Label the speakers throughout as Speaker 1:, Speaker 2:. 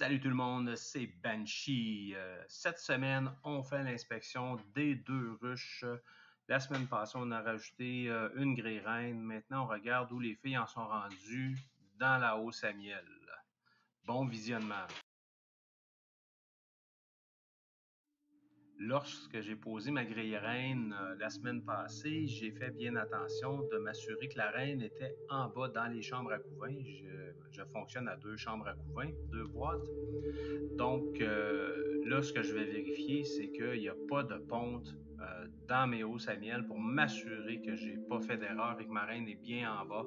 Speaker 1: Salut tout le monde, c'est Banshee. Cette semaine, on fait l'inspection des deux ruches. La semaine passée, on a rajouté une grille reine. Maintenant, on regarde où les filles en sont rendues dans la hausse à miel. Bon visionnement. Lorsque j'ai posé ma grille reine la semaine passée, j'ai fait bien attention de m'assurer que la reine était en bas dans les chambres à couvain. Je fonctionne à 2 chambres à couvain, 2 boîtes. Donc là, ce que je vais vérifier, c'est qu'il n'y a pas de ponte dans mes hausses à miel pour m'assurer que j'ai pas fait d'erreur et que ma reine est bien en bas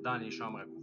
Speaker 1: dans les chambres à couvain.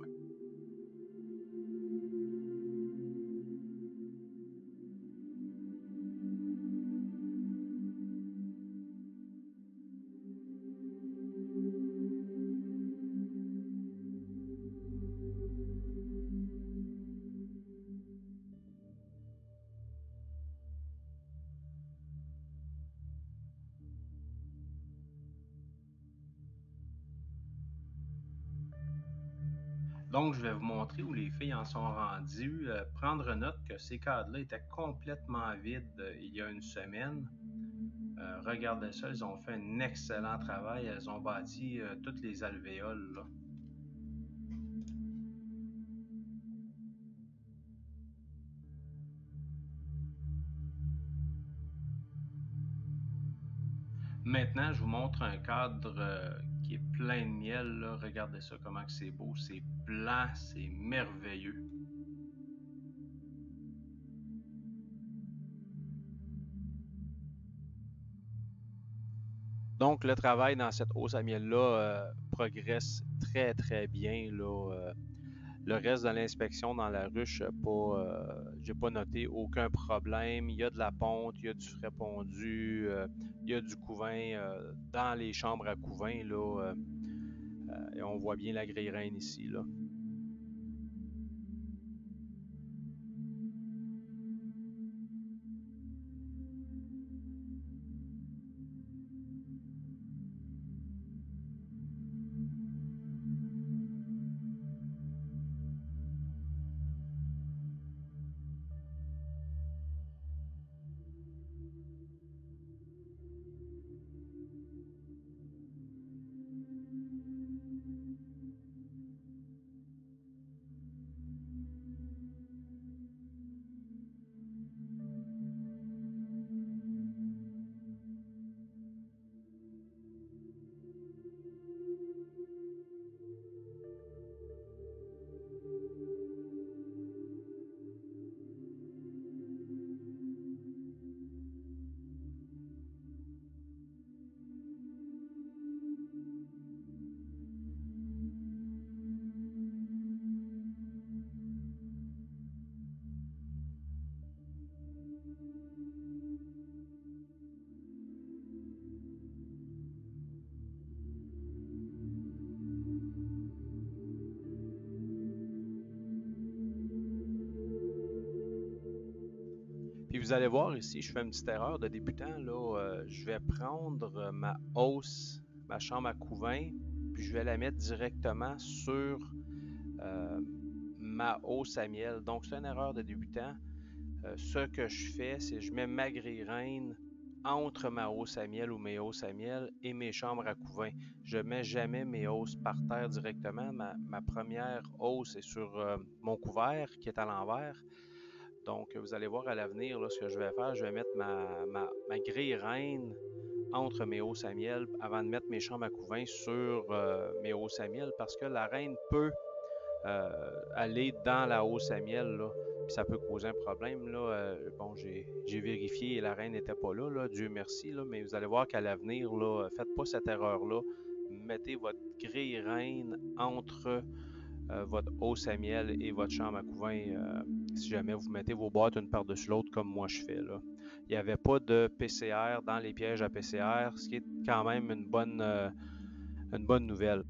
Speaker 1: Donc, je vais vous montrer où les filles en sont rendues. Prendre note que ces cadres-là étaient complètement vides il y a une semaine. Regardez ça, elles ont fait un excellent travail. Elles ont bâti toutes les alvéoles, là. Maintenant, je vous montre un cadre qui est plein de miel, là. Regardez ça, comment que c'est beau. C'est blanc, c'est merveilleux. Donc, le travail dans cette hausse à miel-là progresse très, très bien, là. Le reste de l'inspection dans la ruche, j'ai pas noté aucun problème. Il y a de la ponte, il y a du frais pondu, il y a du couvain dans les chambres à couvain, là. Et on voit bien la grille reine ici, là. Puis vous allez voir ici, je fais une petite erreur de débutant, là. Je vais prendre ma hausse, ma chambre à couvain, puis je vais la mettre directement sur ma hausse à miel. Donc, c'est une erreur de débutant. Ce que je fais, c'est que je mets ma grille reine entre ma hausse à miel ou mes hausses à miel et mes chambres à couvain. Je ne mets jamais mes hausses par terre directement. Ma première hausse est sur mon couvert qui est à l'envers. Donc, vous allez voir à l'avenir, là, ce que je vais faire, je vais mettre ma grille reine entre mes hausses à miel avant de mettre mes chambres à couvain sur mes hausses à miel parce que la reine peut aller dans la hausse à miel, là, puis ça peut causer un problème. Là. Bon, j'ai vérifié et la reine n'était pas là, là, Dieu merci, là, mais vous allez voir qu'à l'avenir, là, faites pas cette erreur-là. Mettez votre grille reine entre votre hausse à miel et votre chambre à couvain si jamais vous mettez vos boîtes une par-dessus l'autre comme moi je fais. Là. Il n'y avait pas de PCR dans les pièges à PCR, ce qui est quand même une bonne nouvelle.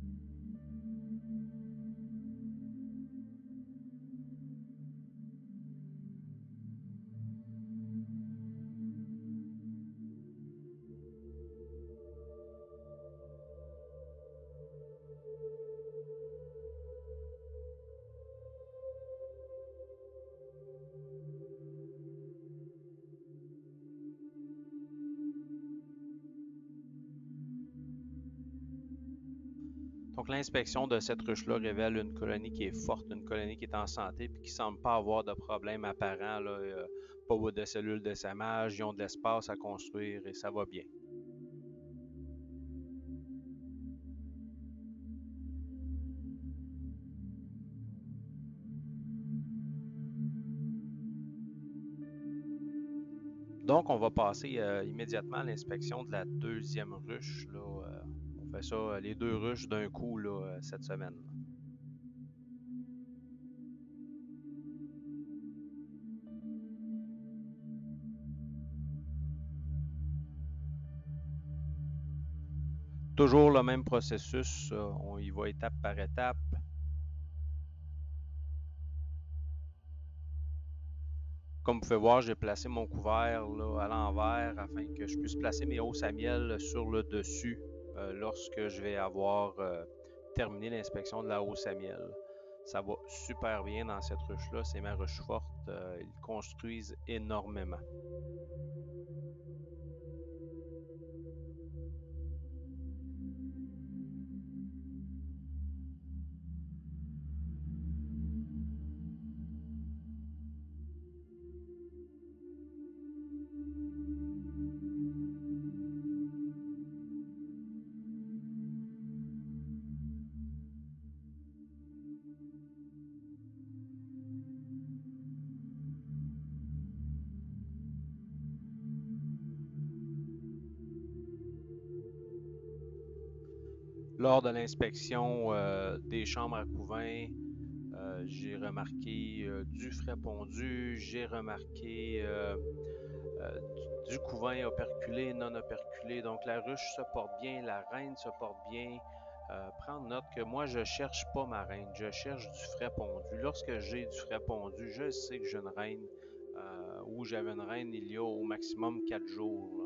Speaker 1: Donc l'inspection de cette ruche-là révèle une colonie qui est forte, une colonie qui est en santé et qui ne semble pas avoir de problème apparent, là, pas de cellules d'essaimage, ils ont de l'espace à construire et ça va bien. Donc, on va passer immédiatement à l'inspection de la deuxième ruche. Là, on fait ça, les deux ruches d'un coup là, cette semaine. Toujours le même processus, on y va étape par étape. Comme vous pouvez voir, j'ai placé mon couvert là, à l'envers afin que je puisse placer mes hausses à miel sur le dessus lorsque je vais avoir terminé l'inspection de la hausse à miel. Ça va super bien dans cette ruche-là, c'est ma ruche forte, ils construisent énormément. Lors de l'inspection des chambres à couvain, j'ai remarqué du frais pondu, j'ai remarqué du couvain operculé, non operculé. Donc la ruche se porte bien, la reine se porte bien. Prendre note que moi, je cherche pas ma reine, je cherche du frais pondu. Lorsque j'ai du frais pondu, je sais que j'ai une reine ou j'avais une reine il y a au maximum 4 jours. Là.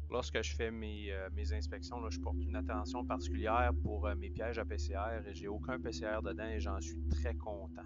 Speaker 1: Lorsque je fais mes inspections, là, je porte une attention particulière pour mes pièges à PCR et j'ai aucun PCR dedans et j'en suis très content.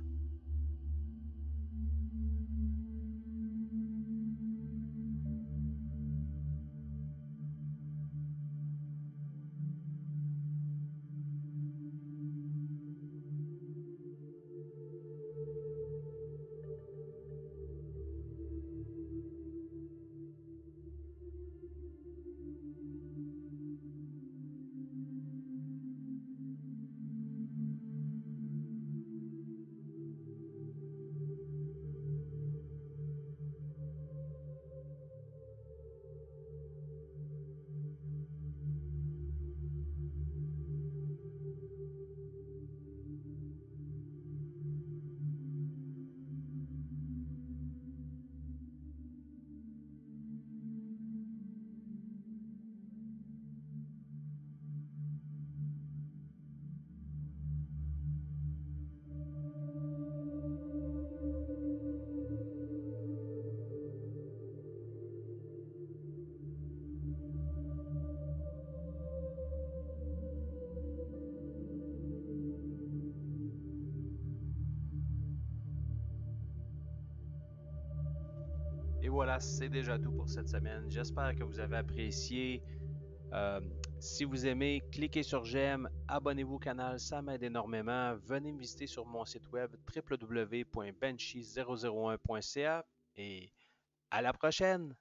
Speaker 1: Et voilà, c'est déjà tout pour cette semaine. J'espère que vous avez apprécié Euh, Si vous aimez, cliquez sur j'aime, abonnez-vous au canal, ça m'aide énormément. Venez me visiter sur mon site web www.benchy001.ca et à la prochaine!